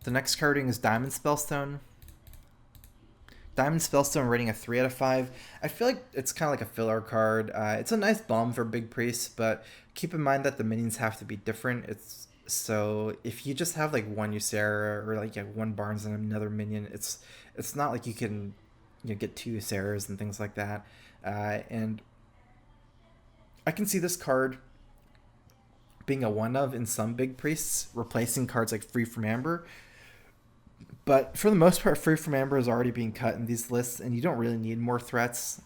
The next card rating is Diamond Spellstone. Diamond Spellstone rating a 3 out of 5. I feel like it's kind of like a filler card. It's a nice bomb for Big Priest, but keep in mind that the minions have to be different. So if you just have like one Ysera or like one Barnes and another minion, it's not like you can get two Yseras and things like that. And I can see this card being a one of in some Big Priests, replacing cards like Free from Amber. But for the most part, Free from Amber is already being cut in these lists, and you don't really need more threats.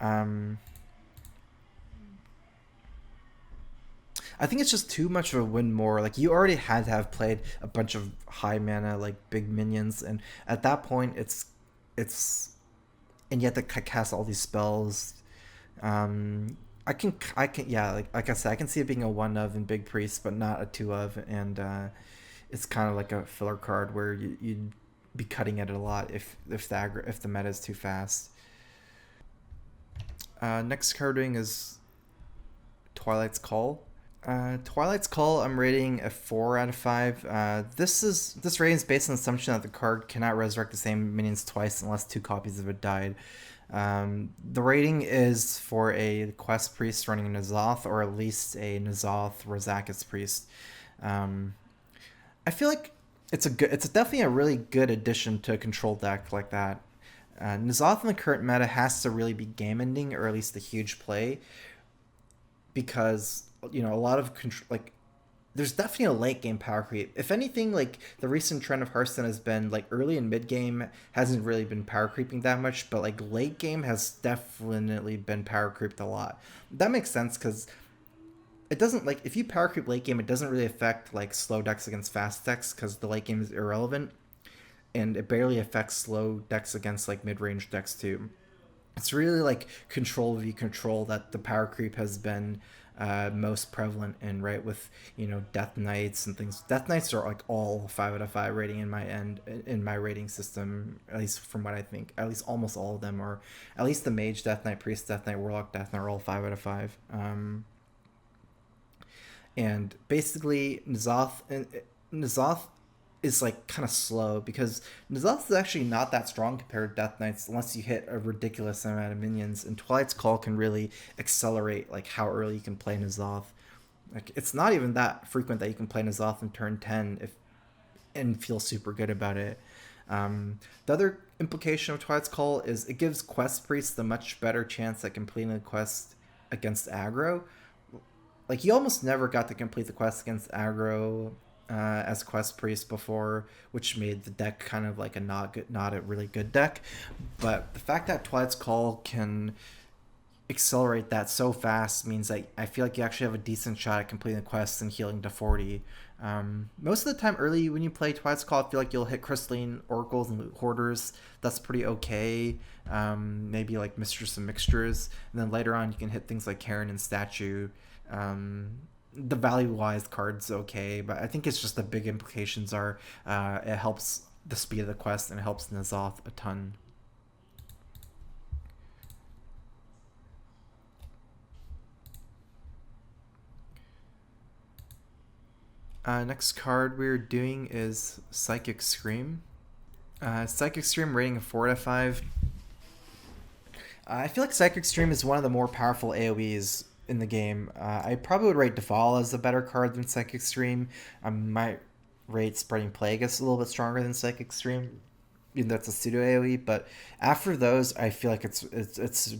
I think it's just too much of a win more. Like, you already had to have played a bunch of high mana, like, big minions, and at that point, and you have to cast all these spells. Yeah, like I said, I can see it being a one of in Big Priest, but not a two of, and it's kind of like a filler card where you'd be cutting it a lot if the meta is too fast. Next card ring is Twilight Skull. Twilight Skull, I'm rating a 4 out of 5. This rating is based on the assumption that the card cannot resurrect the same minions twice unless 2 copies of it died. The rating is for a Quest Priest running a N'Zoth, or at least a N'Zoth Razakis Priest. I feel like it's definitely a really good addition to a control deck like that. N'Zoth in the current meta has to really be game ending, or at least a huge play, because a lot of there's definitely a late game power creep. If anything, like, the recent trend of Hearthstone has been like early and mid game hasn't really been power creeping that much, but like late game has definitely been power creeped a lot. That makes sense because it doesn't, like, if you power creep late game, it doesn't really affect like slow decks against fast decks because the late game is irrelevant, and it barely affects slow decks against like mid range decks too. It's really like control v control that the power creep has been most prevalent in, right? With Death Knights and things. Death Knights are like all 5 out of 5 rating in my rating system, at least from what I think. At least almost all of them are. At least the Mage Death Knight, Priest Death Knight, Warlock Death Knight are all 5 out of 5. And basically N'Zoth is like kind of slow because N'Zoth is actually not that strong compared to Death Knights unless you hit a ridiculous amount of minions, and Twilight's Call can really accelerate like how early you can play N'Zoth. Like, it's not even that frequent that you can play N'Zoth in turn 10 and feel super good about it. The other implication of Twilight's Call is it gives Quest Priests a much better chance at completing the quest against aggro. Like, you almost never got to complete the quest against aggro as Quest Priest before, which made the deck kind of like not a really good deck. But the fact that Twilight's Call can accelerate that so fast means that I feel like you actually have a decent shot at completing the quest and healing to 40. Most of the time early when you play Twilight's Call, I feel like you'll hit Crystalline Oracles and Hoarders. That's pretty okay. Maybe like Mistress of Mixtures. And then later on you can hit things like Karen and Statue. The value-wise card's okay, but I think it's just the big implications are it helps the speed of the quest and it helps N'Zoth a ton. Next card we're doing is Psychic Scream. Psychic Scream rating of 4 out of 5. I feel like Psychic Scream is one of the more powerful AoEs in the game. I probably would rate Deval as a better card than Psychic Stream. I might rate Spreading Plague as a little bit stronger than Psychic Stream, even though it's a pseudo AoE. But after those, I feel like it's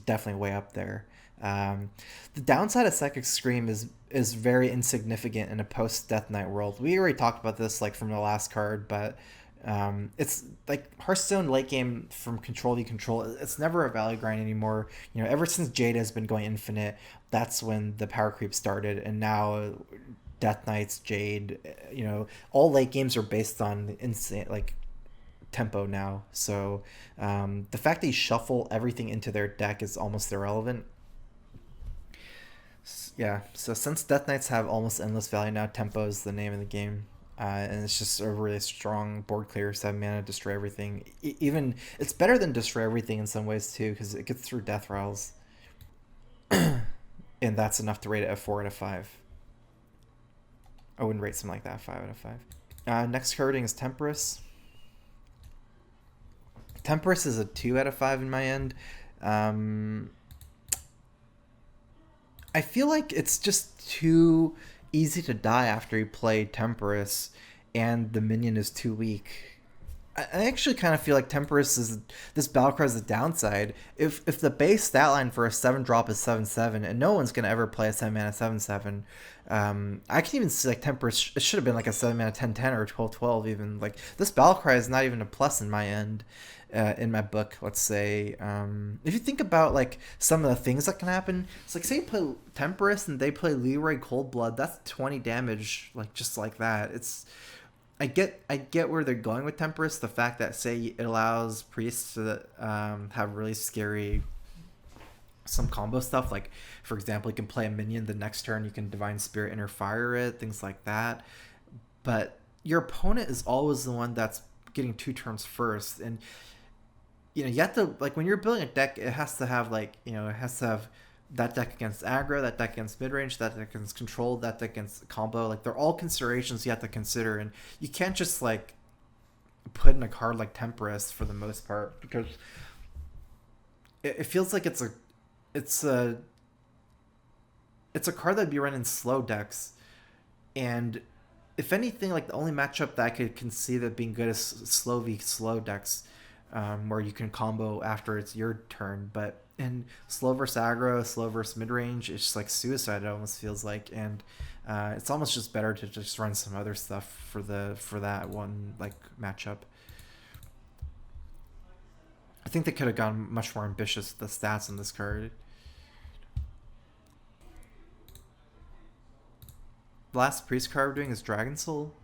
definitely way up there. The downside of Psychic Scream is very insignificant in a post Death Knight world. We already talked about this like from the last card, but it's like Hearthstone late game from control v control. It's never a value grind anymore. Ever since Jade has been going infinite, that's when the power creep started, and now Death Knights, Jade, all late games are based on insane like tempo now. So the fact that you shuffle everything into their deck is almost irrelevant. Yeah, so since Death Knights have almost endless value now, tempo is the name of the game. And it's just a really strong board clear, 7 mana, destroy everything. Even it's better than destroy everything in some ways too, because it gets through death rattles, and that's enough to rate it a 4 out of 5. I wouldn't rate something like that 5 out of 5. Next carding is Tempura. Tempura is a 2 out of 5 in my end. I feel like it's just too easy to die after you play Tempura, and the minion is too weak. I actually kind of feel like Tempura is this battlecry is the downside. If the base stat line for a 7-drop is 7/7, and no one's gonna ever play a 7 mana 7/7, I can even see like Tempura. It should have been like a 7 mana 10/10 or 12/12 even. Like this battlecry is not even a plus in my end. In my book, let's say, if you think about like some of the things that can happen, it's like say you play Tempura and they play Leroy Coldblood, that's 20 damage, like just like that. I get where they're going with Tempura. The fact that say it allows priests to have really scary some combo stuff, like for example, you can play a minion the next turn, you can Divine Spirit Inner Fire it, things like that. But your opponent is always the one that's getting 2 turns first, and you have to, like, when you're building a deck, it has to have like, it has to have that deck against aggro, that deck against mid-range, that deck against control, that deck against combo. Like, they're all considerations you have to consider, and you can't just like put in a card like Tempura for the most part, because it feels like it's a card that'd be run in slow decks. And if anything, like the only matchup that I could conceive of being good is slow decks, where you can combo after it's your turn. But in slow versus aggro, slow versus mid range, it's just like suicide. It almost feels like, and it's almost just better to just run some other stuff for that one like matchup. I think they could have gone much more ambitious with the stats on this card. The last priest card we're doing is Dragon Soul.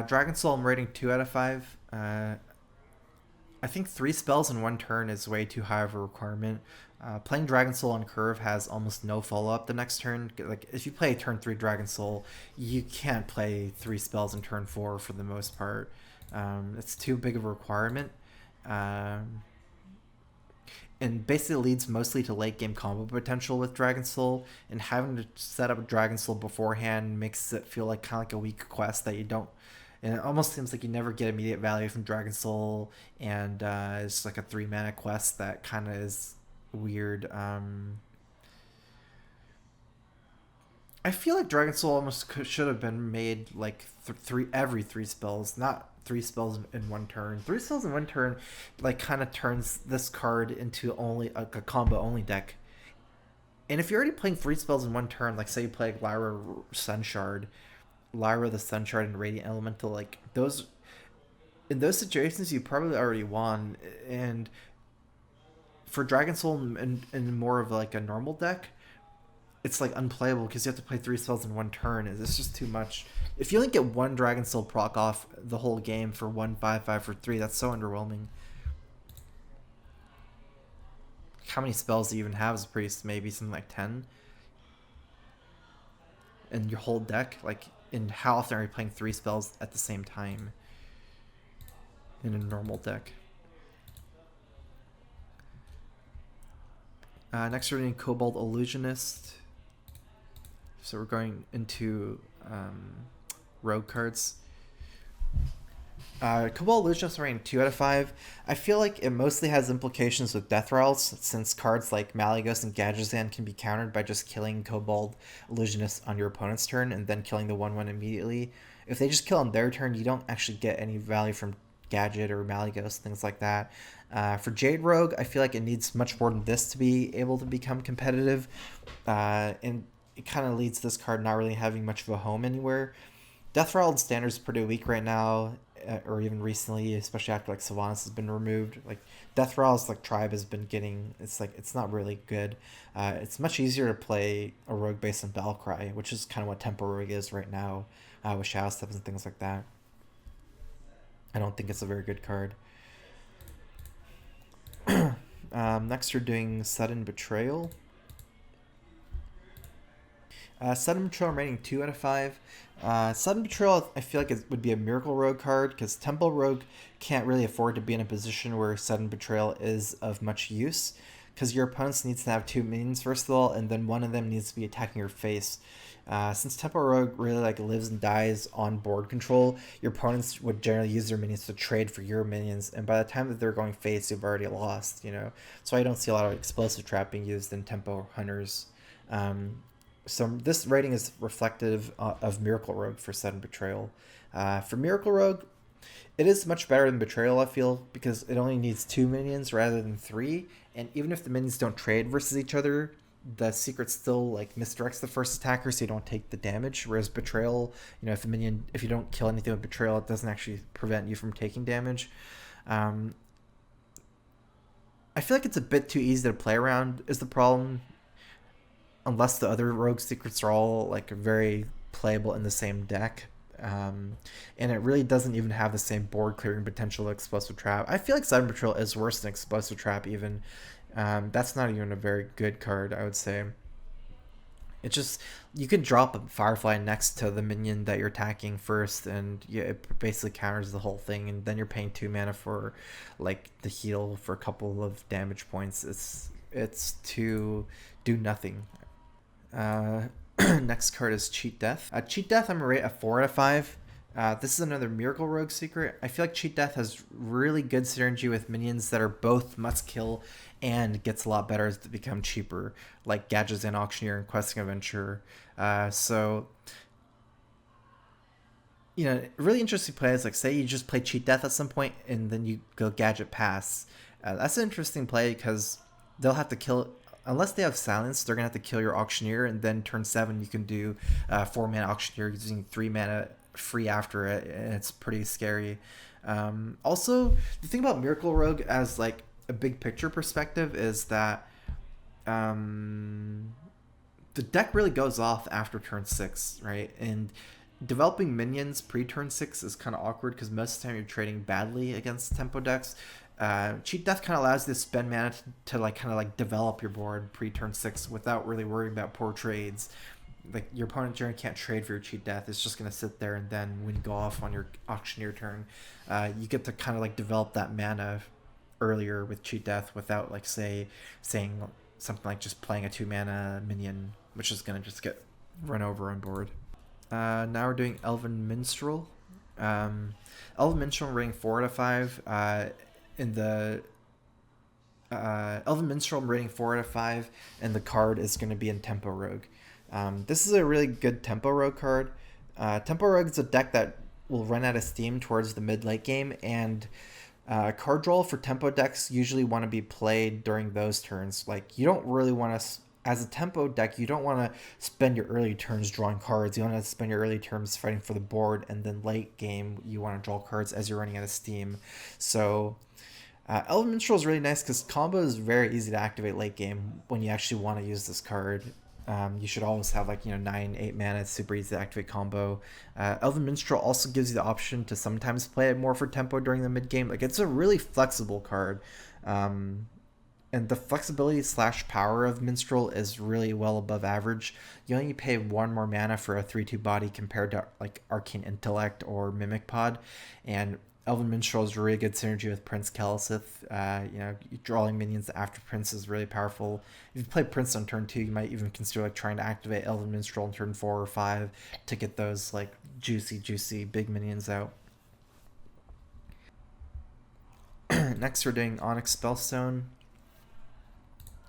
Dragon Soul, I'm rating 2 out of 5. I think 3 spells in 1 turn is way too high of a requirement. Playing Dragon Soul on curve has almost no follow-up the next turn. Like, if you play turn 3 Dragon Soul, you can't play 3 spells in turn 4 for the most part. It's too big of a requirement. And basically leads mostly to late game combo potential with Dragon Soul, and having to set up a Dragon Soul beforehand makes it feel like kind of like a weak quest that you don't, and it almost seems like you never get immediate value from Dragon Soul, and it's like a 3 mana quest that kind of is weird. I feel like Dragon Soul almost should have been made like every 3 spells, not 3 spells in 1 turn. 3 spells in 1 turn, like, kind of turns this card into only a combo only deck. And if you're already playing 3 spells in 1 turn, like say you play Lyra Sunshard, Lyra the Sunshard and Radiant Elemental, like those, in those situations you probably already won. And for Dragon Soul in more of like a normal deck, it's like unplayable because you have to play 3 spells in 1 turn. It's just too much. If you only get 1 Dragon Soul proc off the whole game for 1/5/5 for 3, that's so underwhelming. How many spells do you even have as a priest? Maybe something like 10? And your whole deck? Like, and how often are you playing 3 spells at the same time in a normal deck? Next we're doing Cobalt Illusionist. So we're going into rogue cards. Cobalt Illusionist rating 2 out of 5. I feel like it mostly has implications with death rolls, since cards like Malygos and Gadgetzan can be countered by just killing Cobalt Illusionist on your opponent's turn and then killing the 1/1 immediately. If they just kill on their turn, you don't actually get any value from Gadget or Malygos, things like that. For Jade Rogue, I feel like it needs much more than this to be able to become competitive, and it kind of leads this card not really having much of a home anywhere. Death Rattle Standard is pretty weak right now, or even recently, especially after like Sylvanas has been removed. Like Death Rattle's like tribe has been getting, it's not really good. It's much easier to play a rogue based on Battlecry, which is kind of what Tempo Rogue is right now, with Shadow Steps and things like that. I don't think it's a very good card. Next we're doing Sudden Betrayal. Sudden Betrayal, I'm rating 2 out of 5. Sudden Betrayal, I feel like it would be a Miracle Rogue card, because Temple Rogue can't really afford to be in a position where Sudden Betrayal is of much use, because your opponents needs to have 2 minions first of all, and then one of them needs to be attacking your face. Since Tempo Rogue really like lives and dies on board control, your opponents would generally use their minions to trade for your minions, and by the time that they're going face, you've already lost. You know, so I don't see a lot of explosive trap being used in Tempo Hunters. So this rating is reflective of Miracle Rogue for sudden Betrayal. For Miracle Rogue, it is much better than Betrayal, I feel, because it only needs 2 minions rather than 3, and even if the minions don't trade versus each other, the secret still like misdirects the first attacker, so you don't take the damage. Whereas Betrayal, you know, if you don't kill anything with Betrayal, it doesn't actually prevent you from taking damage. I feel like it's a bit too easy to play around is the problem, unless the other rogue secrets are all like very playable in the same deck. And it really doesn't even have the same board clearing potential of Explosive Trap. I feel like Sudden Betrayal is worse than Explosive Trap even. That's not even a very good card, I would say. It just, you can drop a Firefly next to the minion that you're attacking first, and yeah, it basically counters the whole thing, and then you're paying 2 mana for like the heal for a couple of damage points. It's to do nothing. Next card is Cheat Death. Cheat Death, I'm gonna rate a 4 out of 5. This is another Miracle Rogue secret. I feel like Cheat Death has really good synergy with minions that are both must kill and gets a lot better as they become cheaper, like Gadgetzan Auctioneer and Questing Adventurer. So, you know, really interesting plays, like say you just play Cheat Death at some point and then you go Gadget Pass. That's an interesting play because they'll have to kill, unless they have silence, they're gonna have to kill your Auctioneer, and then turn 7 you can do 4 mana Auctioneer using 3 mana free after it, and it's pretty scary. Also, the thing about Miracle Rogue as like a big picture perspective is that the deck really goes off after turn 6, right? And developing minions pre-turn 6 is kind of awkward because most of the time you're trading badly against tempo decks. Cheat Death kind of allows you to spend mana to like kind of like develop your board pre-turn 6 without really worrying about poor trades. Like your opponent generally can't trade for your Cheat Death. It's just gonna sit there, and then when you go off on your Auctioneer turn, you get to kind of like develop that mana earlier with Cheat Death without like saying something like just playing a 2 mana minion, which is gonna just get run over on board. Now we're doing Elven Minstrel. Elven Minstrel rating 4 out of 5. In the Elven Minstrel rating 4 out of 5, and the card is going to be in Tempo Rogue. This is a really good Tempo Rogue card. Tempo Rogue is a deck that will run out of steam towards the mid-late game, and card draw for Tempo decks usually want to be played during those turns. Like, you don't really want to, as a Tempo deck, you don't want to spend your early turns drawing cards. You want to spend your early turns fighting for the board, and then late game, you want to draw cards as you're running out of steam. So Elven Minstrel is really nice because combo is very easy to activate late game when you actually want to use this card. You should always have like 9-8 mana. It's super easy to activate combo. Elven Minstrel also gives you the option to sometimes play it more for tempo during the mid game. Like, it's a really flexible card, and the flexibility / power of Minstrel is really well above average. You only pay 1 more mana for a 3/2 body compared to like Arcane Intellect or Mimic Pod, and Elven Minstrel is really good synergy with Prince Kelesith. Drawing minions after Prince is really powerful. If you play Prince on turn 2, you might even consider like trying to activate Elven Minstrel on turn 4 or 5 to get those like juicy big minions out. Next, we're doing Onyx Spellstone.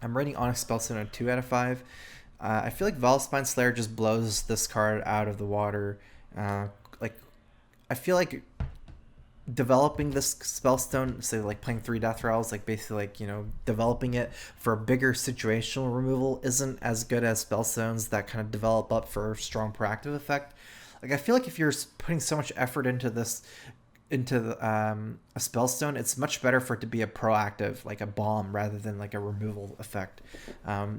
I'm rating Onyx Spellstone a 2 out of 5. I feel like Valspine Slayer just blows this card out of the water. I feel like developing this Spellstone, say like playing 3 Death Rattles, like basically like, developing it for a bigger situational removal isn't as good as Spellstones that kind of develop up for strong proactive effect. Like, I feel like if you're putting so much effort into this, a Spellstone, it's much better for it to be a proactive, like a bomb, rather than like a removal effect.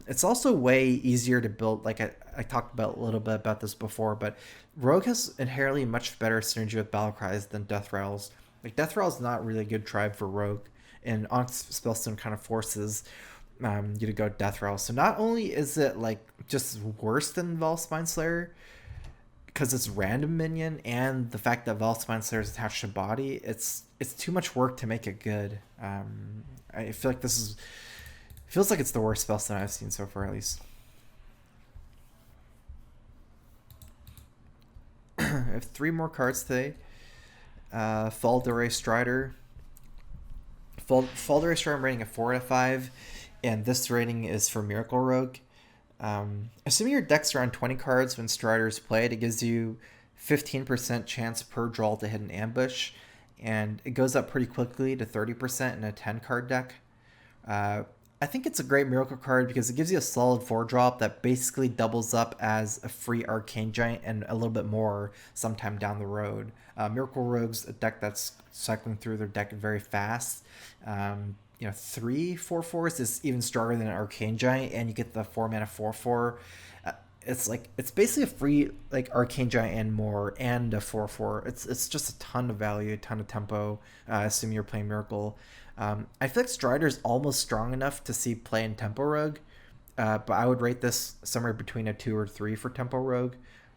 It's also way easier to build. Like I talked about a little bit about this before, but Rogue has inherently much better synergy with Battle Cries than Death Rattles. Like, Death Rattle is not really a good tribe for Rogue, and Onyx Spellstone kind of forces you to go Death Rattle. So not only is it like just worse than Valspine Slayer, because it's random minion, and the fact that Valspine Slayer is attached to body, it's too much work to make it good. I feel like this is Feels like it's the worst Spellstone I've seen so far, at least. I have 3 more cards today. Falderay Strider. Falderay Strider I'm rating a 4 out of 5, and this rating is for Miracle Rogue. Assuming your deck's around 20 cards when Strider is played, it gives you 15% chance per draw to hit an ambush, and it goes up pretty quickly to 30% in a 10-card deck. I think it's a great Miracle card because it gives you a solid 4-drop that basically doubles up as a free Arcane Giant and a little bit more sometime down the road. Miracle Rogue's a deck that's cycling through their deck very fast. 3 4/4s is even stronger than an Arcane Giant, and you get the 4-mana 4/4. It's basically a free like Arcane Giant and more, and a 4/4. It's just a ton of value, a ton of tempo. Assuming you're playing Miracle. I feel like Strider is almost strong enough to see play in Tempo Rogue, but I would rate this somewhere between a 2 or 3 for Tempo Rogue.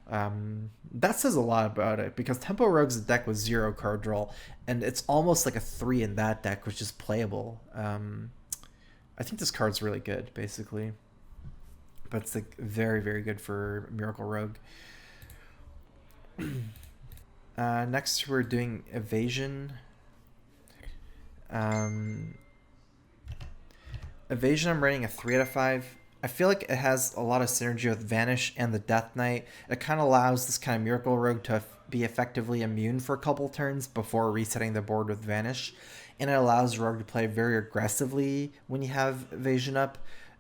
That says a lot about it because Tempo Rogue's deck was 0 card draw, and it's almost like a 3 in that deck, which is playable. I think this card's really good, basically, but it's like very, very good for Miracle Rogue. Next, we're doing Evasion. Evasion I'm rating a 3 out of 5. I feel like it has a lot of synergy with Vanish and the Death Knight. It kind of allows this kind of Miracle Rogue to be effectively immune for a couple turns before resetting the board with Vanish, and it allows Rogue to play very aggressively when you have Evasion up.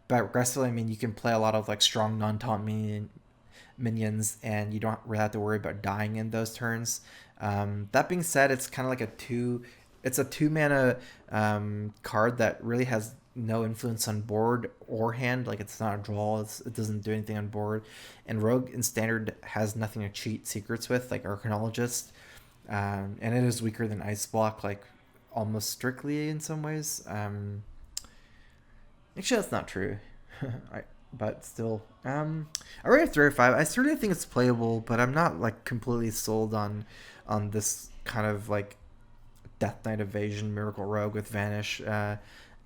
By aggressively, I mean you can play a lot of like strong non-taunt minions, and you don't really have to worry about dying in those turns. That being said, it's kind of like it's a 2-mana card that really has no influence on board or hand. Like, it's not a draw. It doesn't do anything on board. And Rogue in Standard has nothing to cheat secrets with, like Arcanologist. And it is weaker than Ice Block, like almost strictly in some ways. Actually, that's not true. But still, I rate it 3 or 5. I certainly think it's playable, but I'm not like completely sold on this kind of like Death Knight Evasion Miracle Rogue with Vanish.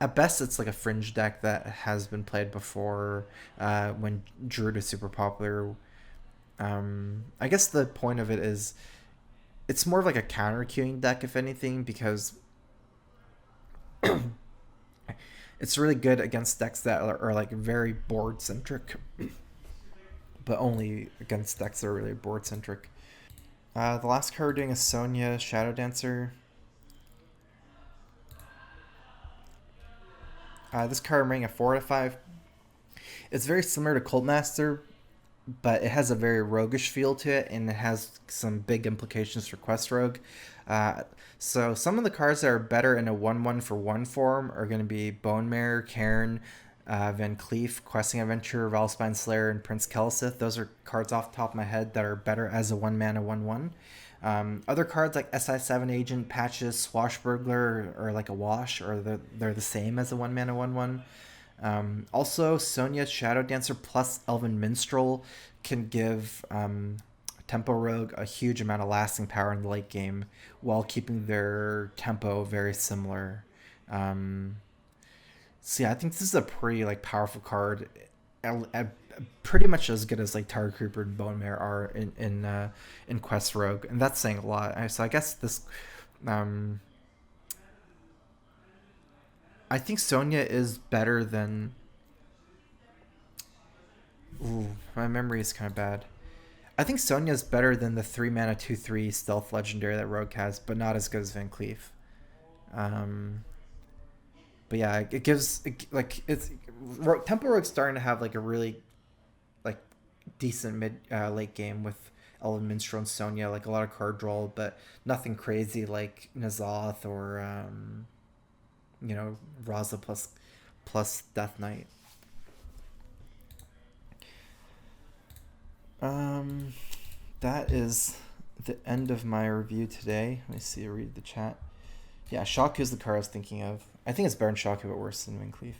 At best, it's like a fringe deck that has been played before when Druid is super popular. I guess the point of it is it's more of like a counter queuing deck, if anything, because it's really good against decks that are like very board centric, but only against decks that are really board centric. The last card we're doing is Sonya, Shadow Dancer. This card I'm rating a 4 out of 5. It's very similar to Cult Master, but it has a very roguish feel to it, and it has some big implications for Quest Rogue. So some of the cards that are better in a 1/1 for 1 form are going to be Bone Mare, Cairn, Van Cleef, Questing Adventure, Valspine Slayer, and Prince Kelsith. Those are cards off the top of my head that are better as a 1-mana 1/1. Other cards like SI7 Agent, Patches, Swashbuckler are like a wash, or they're the same as a 1-mana 1/1. Also, Sonya, Shadow Dancer plus Elven Minstrel can give Tempo Rogue a huge amount of lasting power in the late game while keeping their tempo very similar. So yeah, I think this is a pretty like powerful card. Pretty much as good as like Target Creeper and Bone Mare are in Quest Rogue, and that's saying a lot. So I guess this, I think Sonya is better than. Ooh, my memory is kind of bad. I think Sonya is better than the 3-mana 2/3 Stealth Legendary that Rogue has, but not as good as Van Cleef. But yeah, it gives Tempo Rogue's starting to have like a really like decent late game with Elven Minstrel and Sonya, like a lot of card draw, but nothing crazy like N'Zoth or Raza plus Death Knight. That is the end of my review today. Let me see, read the chat. Yeah, Shaku is the card I was thinking of. I think it's better than Shaku, but worse than Van Cleef.